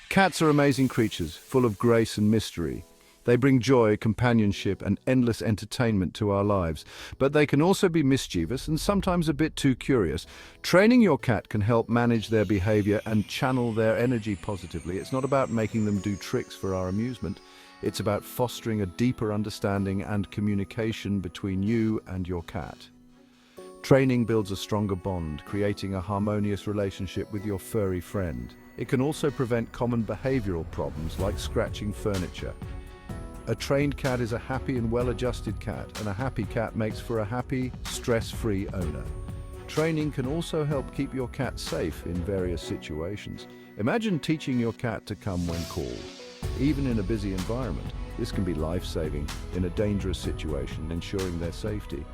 Cats are amazing creatures, full of grace and mystery. They bring joy, companionship, and endless entertainment to our lives, but they can also be mischievous and sometimes a bit too curious. Training your cat can help manage their behavior and channel their energy positively. It's not about making them do tricks for our amusement. It's about fostering a deeper understanding and communication between you and your cat. Training builds a stronger bond, creating a harmonious relationship with your furry friend. It can also prevent common behavioral problems like scratching furniture. A trained cat is a happy and well-adjusted cat, and a happy cat makes for a happy, stress-free owner. Training can also help keep your cat safe in various situations. Imagine teaching your cat to come when called. Even in a busy environment, this can be life-saving in a dangerous situation, ensuring their safety.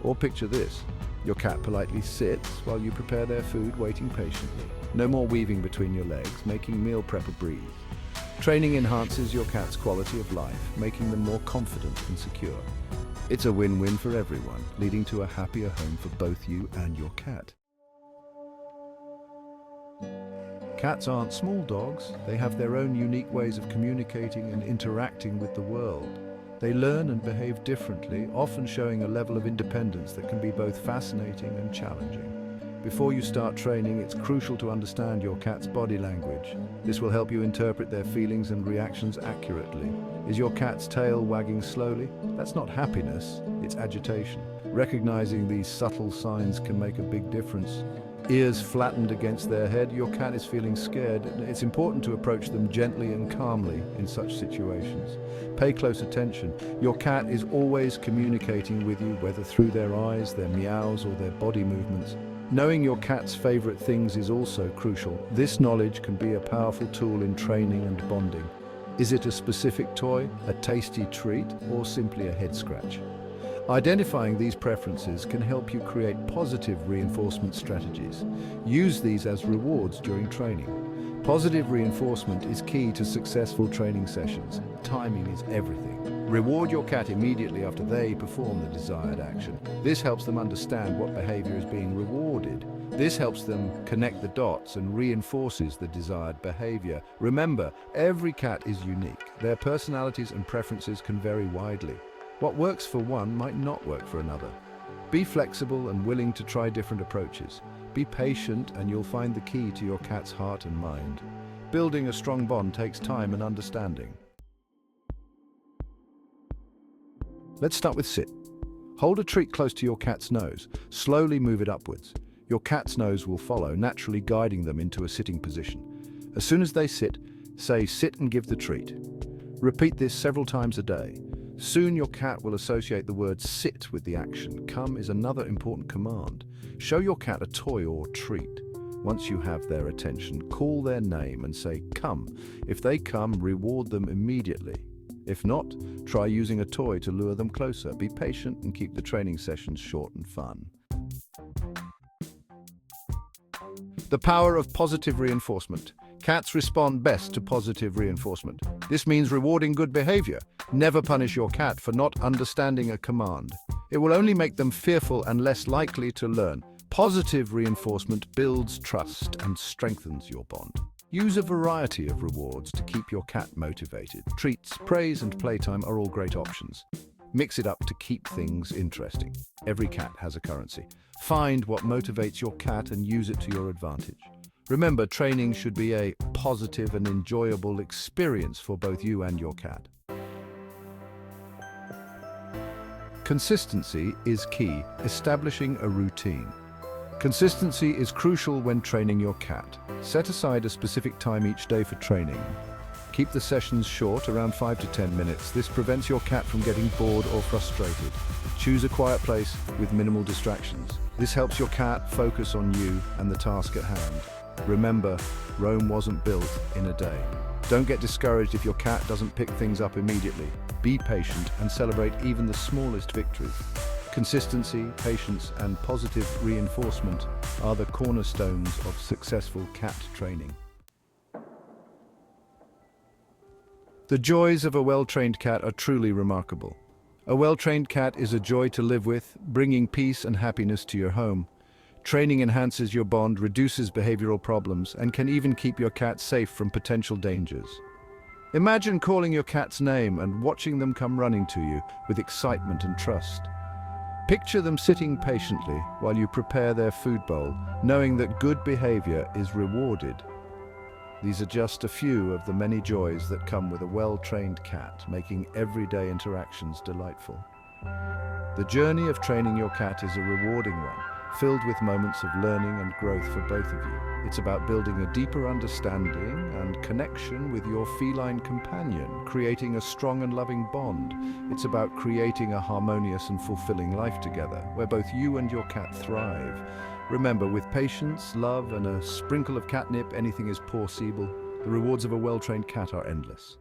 Or picture this: your cat politely sits while you prepare their food, waiting patiently. No more weaving between your legs, making meal prep a breeze. Training enhances your cat's quality of life, making them more confident and secure. It's a win-win for everyone, leading to a happier home for both you and your cat. Cats aren't small dogs. They have their own unique ways of communicating and interacting with the world. They learn and behave differently, often showing a level of independence that can be both fascinating and challenging. Before you start training, it's crucial to understand your cat's body language. This will help you interpret their feelings and reactions accurately. Is your cat's tail wagging slowly? That's not happiness, it's agitation. Recognizing these subtle signs can make a big difference. Ears flattened against their head, your cat is feeling scared. It's important to approach them gently and calmly in such situations. Pay close attention. Your cat is always communicating with you, whether through their eyes, their meows, or their body movements. Knowing your cat's favorite things is also crucial. This knowledge can be a powerful tool in training and bonding. Is it a specific toy, a tasty treat, or simply a head scratch? Identifying these preferences can help you create positive reinforcement strategies. Use these as rewards during training. Positive reinforcement is key to successful training sessions. Timing is everything. Reward your cat immediately after they perform the desired action. This helps them understand what behavior is being rewarded. This helps them connect the dots and reinforces the desired behavior. Remember, every cat is unique. Their personalities and preferences can vary widely. What works for one might not work for another. Be flexible and willing to try different approaches. Be patient and you'll find the key to your cat's heart and mind. Building a strong bond takes time and understanding. Let's start with sit. Hold a treat close to your cat's nose. Slowly move it upwards. Your cat's nose will follow, naturally guiding them into a sitting position. As soon as they sit, say sit and give the treat. Repeat this several times a day. Soon your cat will associate the word sit with the action. Come is another important command. Show your cat a toy or treat. Once you have their attention, call their name and say come. If they come, reward them immediately. If not, try using a toy to lure them closer. Be patient and keep the training sessions short and fun. The power of positive reinforcement. Cats respond best to positive reinforcement. This means rewarding good behavior. Never punish your cat for not understanding a command. It will only make them fearful and less likely to learn. Positive reinforcement builds trust and strengthens your bond. Use a variety of rewards to keep your cat motivated. Treats, praise, and playtime are all great options. Mix it up to keep things interesting. Every cat has a currency. Find what motivates your cat and use it to your advantage. Remember, training should be a positive and enjoyable experience for both you and your cat. Consistency is key, establishing a routine. Consistency is crucial when training your cat. Set aside a specific time each day for training. Keep the sessions short, around 5 to 10 minutes. This prevents your cat from getting bored or frustrated. Choose a quiet place with minimal distractions. This helps your cat focus on you and the task at hand. Remember, Rome wasn't built in a day. Don't get discouraged if your cat doesn't pick things up immediately. Be patient and celebrate even the smallest victories. Consistency, patience, and positive reinforcement are the cornerstones of successful cat training. The joys of a well-trained cat are truly remarkable. A well-trained cat is a joy to live with, bringing peace and happiness to your home. Training enhances your bond, reduces behavioral problems, and can even keep your cat safe from potential dangers. Imagine calling your cat's name and watching them come running to you with excitement and trust. Picture them sitting patiently while you prepare their food bowl, knowing that good behavior is rewarded. These are just a few of the many joys that come with a well-trained cat, making everyday interactions delightful. The journey of training your cat is a rewarding one, filled with moments of learning and growth for both of you. It's about building a deeper understanding and connection with your feline companion, creating a strong and loving bond. It's about creating a harmonious and fulfilling life together, where both you and your cat thrive. Remember, with patience, love, and a sprinkle of catnip, anything is possible. The rewards of a well-trained cat are endless.